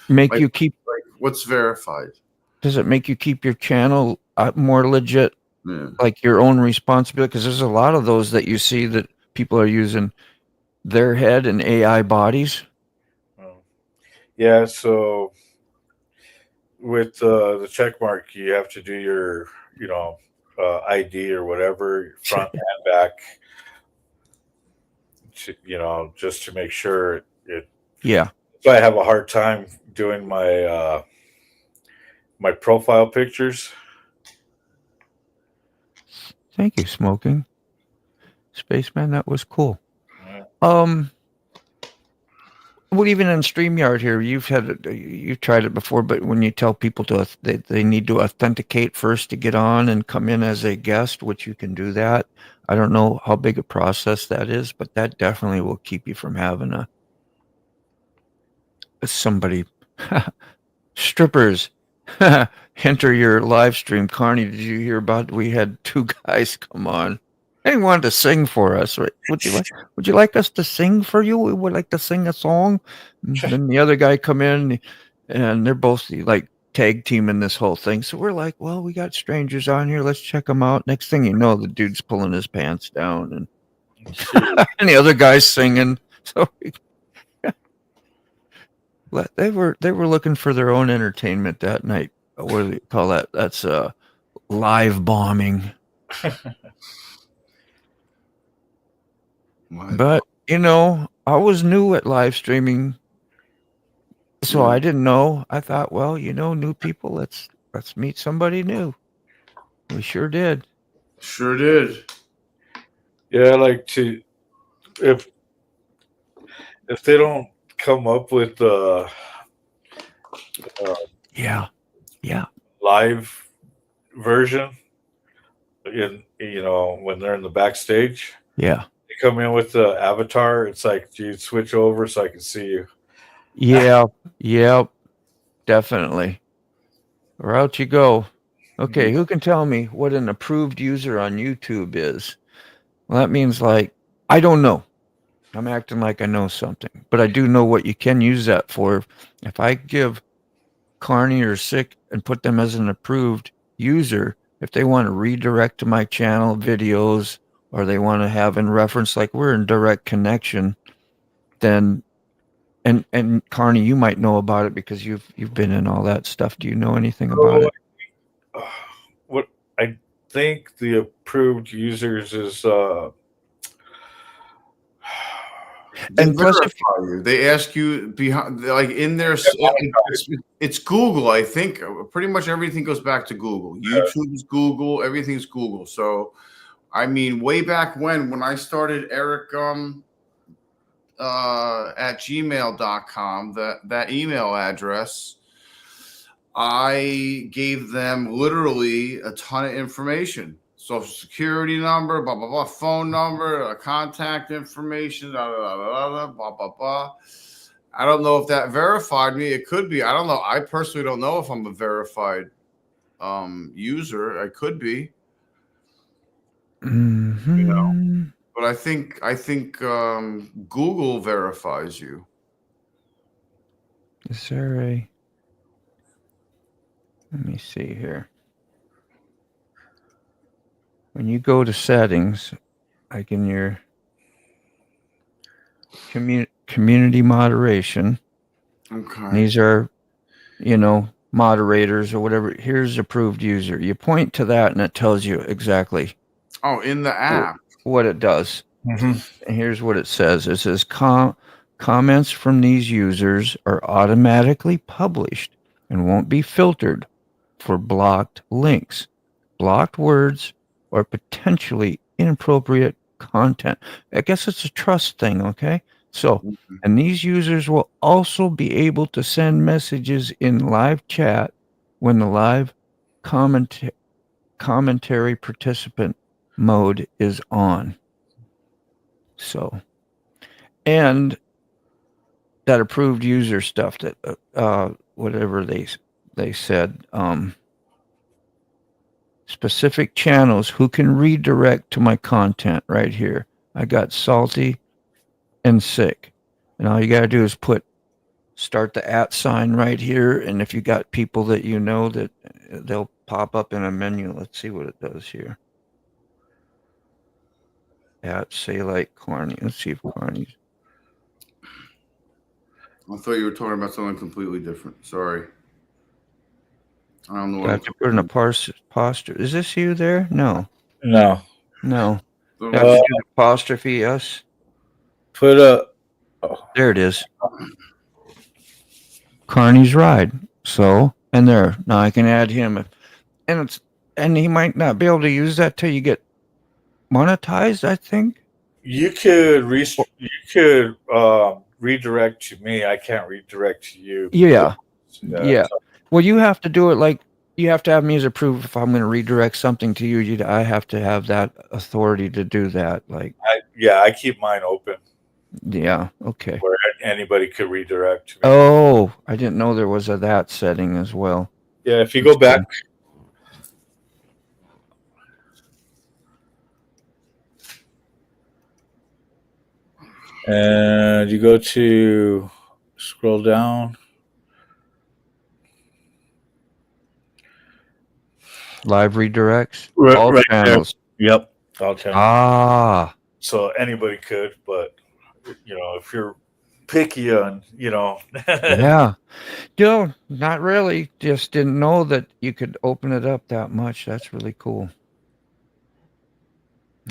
make like, you keep? like what's verified? Does it make you keep your channel more legit? Yeah. Like your own responsibility, because there's a lot of those that you see that people are using their head and AI bodies. Oh. Yeah, so with the check mark, you have to do your, ID or whatever, front and back, just to make sure it. Yeah. So I have a hard time doing my profile pictures. Thank you, Smoking Spaceman. That was cool. Yeah. Well, even in StreamYard here, you've tried it before, but when you tell people they need to authenticate first to get on and come in as a guest, which you can do that. I don't know how big a process that is, but that definitely will keep you from having somebody strippers enter your live stream. Carney, did you hear about? We had two guys come on. They wanted to sing for us. Right? Would you like us to sing for you? We would like to sing a song. And then the other guy come in, and they're both like tag teaming this whole thing. So we're like, well, we got strangers on here. Let's check them out. Next thing you know, the dude's pulling his pants down, and and the other guy's singing. So they were looking for their own entertainment that night. What do you call that? That's live bombing. But I was new at live streaming, so I didn't know. I thought, well, new people. Let's meet somebody new. We sure did. Sure did. Yeah, I like to if they don't come up with yeah live version when they're in the backstage, yeah they come in with the avatar. It's like, do you switch over so I can see you? yeah definitely, or out you go. Okay, who can tell me what an approved user on YouTube is? Well, that means like I don't know. I'm acting like I know something, but I do know what you can use that for. If I give Carney or Sick and put them as an approved user, if they want to redirect to my channel videos, or they want to have in reference, like we're in direct connection, then and Carney, you might know about it because you've been in all that stuff. Do you know anything about it? What I think the approved users is And plus, they ask you behind, like in their, it's Google. I think pretty much everything goes back to Google. YouTube is Google. Everything's Google. So, I mean, way back when I started Eric at gmail.com, that email address, I gave them literally a ton of information. Social security number, blah, blah, blah, phone number, contact information, blah, blah, blah, blah, blah, blah. I don't know if that verified me. It could be. I don't know. I personally don't know if I'm a verified user. I could be. Mm-hmm. But I think Google verifies you. Is there a... Let me see here. When you go to settings, like in your community moderation, okay, these are, moderators or whatever. Here's approved user. You point to that and it tells you exactly. Oh, in the app. What it does. Mm-hmm. And here's what it says. It says comments from these users are automatically published and won't be filtered for blocked links, blocked words, or potentially inappropriate content. I guess it's a trust thing, okay? So, and these users will also be able to send messages in live chat when the live commentary participant mode is on. So, and that approved user stuff that whatever they said, specific channels who can redirect to my content right here. I got Salty and Sick. And all you got to do is start the @ sign right here. And if you got people that that they'll pop up in a menu. Let's see what it does here. Say like Carney. Let's see if Carney's. I thought you were talking about something completely different. Sorry. I don't know. Got to put in a posture. Is this you there? No. No. Have to do the apostrophe S. Put a. Oh. There it is. Carney's Ride. So, and there. Now I can add him. And he might not be able to use that till you get monetized, I think. You could redirect to me. I can't redirect to you. Yeah. Well, you have to do it like you have to have me as approved. If I'm going to redirect something to you, I have to have that authority to do that. Like, I keep mine open. Yeah. Okay. anybody could redirect to me. Oh, I didn't know there was that setting as well. Yeah, if you That's go back. And you go to scroll down. Live redirects. Right, All right channels. There. Yep. All channels. Ah. So anybody could, but if you're picky on, Yeah. Not really. Just didn't know that you could open it up that much. That's really cool.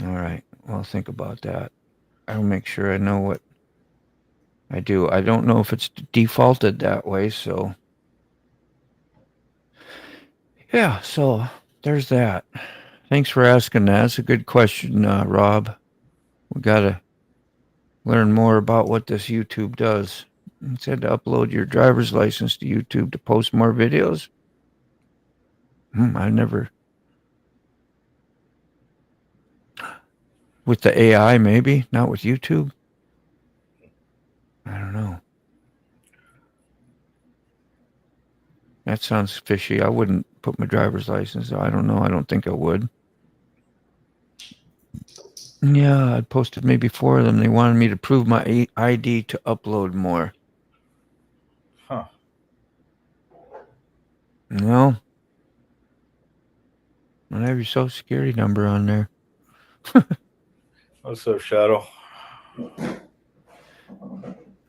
All right. Well, think about that. I'll make sure I know what I do. I don't know if it's defaulted that way, so yeah, so there's that. Thanks for asking that. That's a good question, Rob. We gotta learn more about what this YouTube does. It said to upload your driver's license to YouTube to post more videos. I never. With the AI, maybe not with YouTube. I don't know. That sounds fishy. I wouldn't put my driver's license. I don't know. I don't think I would. Yeah, I posted maybe 4 of them. They wanted me to prove my ID to upload more. Huh. No. I don't have your social security number on there. What's up, Shadow?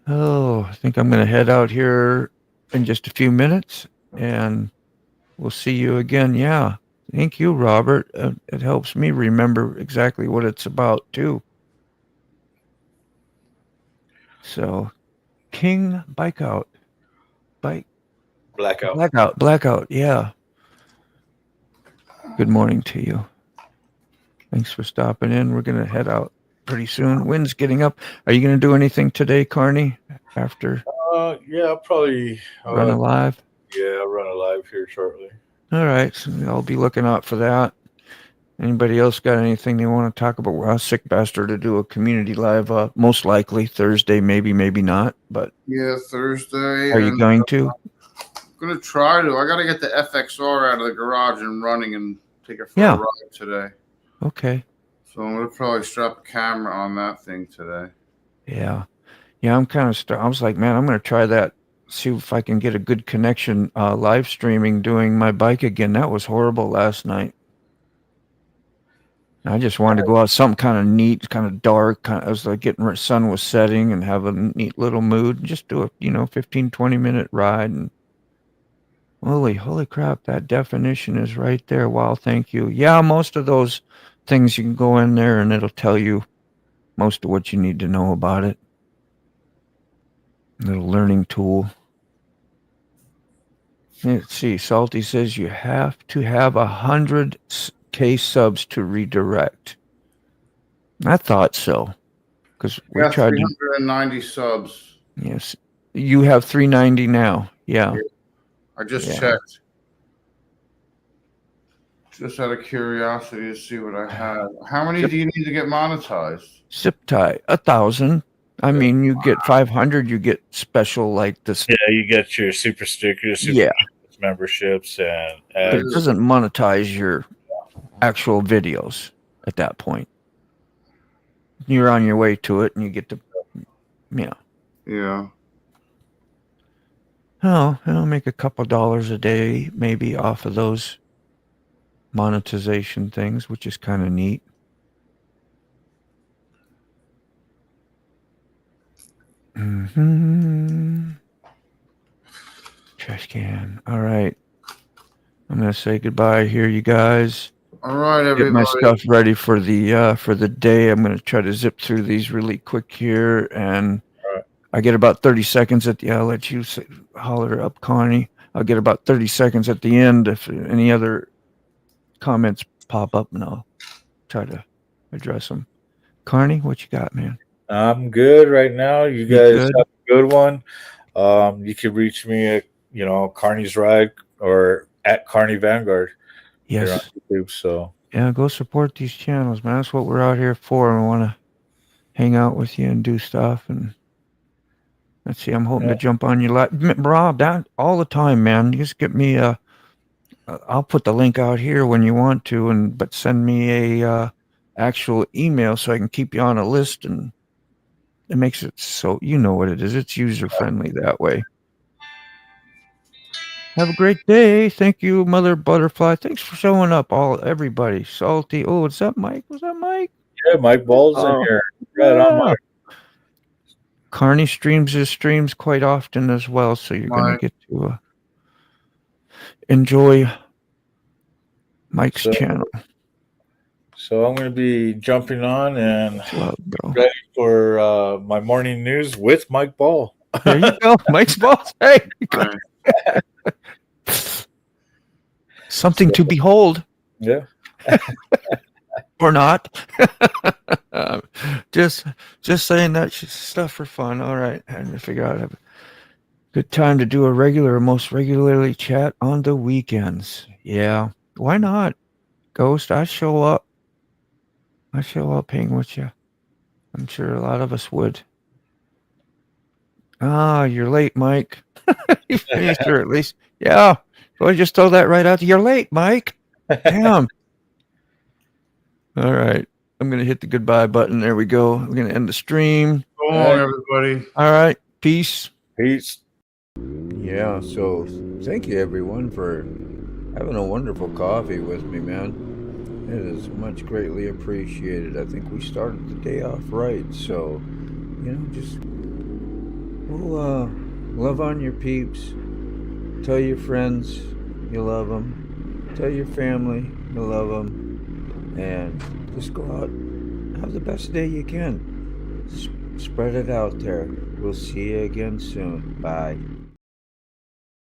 Oh, I think I'm going to head out here in just a few minutes, and we'll see you again. Yeah. Thank you, Robert. It helps me remember exactly what it's about, too. So, King Blackout. Blackout. Yeah. Good morning to you. Thanks for stopping in. We're going to head out pretty soon. Wind's getting up. Are you going to do anything today, Carney, after Yeah, I'll probably run alive? Yeah, I'll run alive here shortly. All right. So I'll be looking out for that. Anybody else got anything they want to talk about? Well, Sick Bastard to do a community live, most likely Thursday, maybe not. But Yeah, Thursday. are you going to? I'm gonna try to. I gotta get the FXR out of the garage and running and take it for a ride today. Okay. So I'm gonna probably strap a camera on that thing today. Yeah. I'm kind of I was like, man, I'm going to try that. See if I can get a good connection live streaming doing my bike again. That was horrible last night. I just wanted to go out something kind of neat, kind of dark. I was like getting sun was setting and have a neat little mood. Just do a 15, 20-minute ride. And holy crap, that definition is right there. Wow, thank you. Yeah, most of those things you can go in there and it'll tell you most of what you need to know about it. Little learning tool. Let's see. Salty says you have to have 100K subs to redirect. I thought so, because we tried 390 subs. Yes, you have 390 now. Yeah. I just checked. Just out of curiosity to see what I have. How many do you need to get monetized? Zip tie 1,000. I mean, you get 500. You get special like this. Yeah, you get your super stickers, memberships, and but it doesn't monetize your actual videos at that point. You're on your way to it, and you get to, Yeah. Oh, I'll make a couple dollars a day, maybe off of those monetization things, which is kind of neat. Trash can. All right. I'm gonna say goodbye here, you guys. All right, everybody. Get my stuff ready for the day. I'm gonna try to zip through these really quick here, and I get about 30 seconds at the. I'll let you holler up, Connie. I'll get about 30 seconds at the end if any other comments pop up, and I'll try to address them. Carney, what you got, man? I'm good right now. You guys have a good one. You can reach me at Carney's Ride or at Carney Vanguard. Yes. Here on YouTube, so yeah, go support these channels, man. That's what we're out here for. I want to hang out with you and do stuff, and Let's see. I'm hoping to jump on you Rob, that all the time, man. You just get me I'll put the link out here when you want to, but send me a actual email so I can keep you on a list, and it makes it so you know what it is. It's user friendly that way. Have a great day. Thank you, Mother Butterfly. Thanks for showing up, everybody. Salty. Oh, what's up, Mike? Was that Mike? Yeah, Mike Ball's in here. Right on, Mike. Carney streams his streams quite often as well, so you're going to get to enjoy Mike's channel. So I'm going to be jumping on and ready for my morning news with Mike Ball. There you go, Mike's Balls. Hey, something to behold. Yeah. Or not. just saying that stuff for fun. All right. And to figure out a good time to do most regularly chat on the weekends. Yeah. Why not? Ghost, I show up. Hang with you. I'm sure a lot of us would. You're late, Mike. You finished her at least. Yeah. So I just told that right out. You're late, Mike. Damn. All right. I'm going to hit the goodbye button. There we go. We're going to end the stream. Go on, everybody. All right. Peace. Peace. Yeah. So thank you, everyone, for having a wonderful coffee with me, man. It is much greatly appreciated. I think we started the day off right. So, just love on your peeps. Tell your friends you love them. Tell your family you love them. And just go out, have the best day you can. Spread it out there. We'll see you again soon. Bye.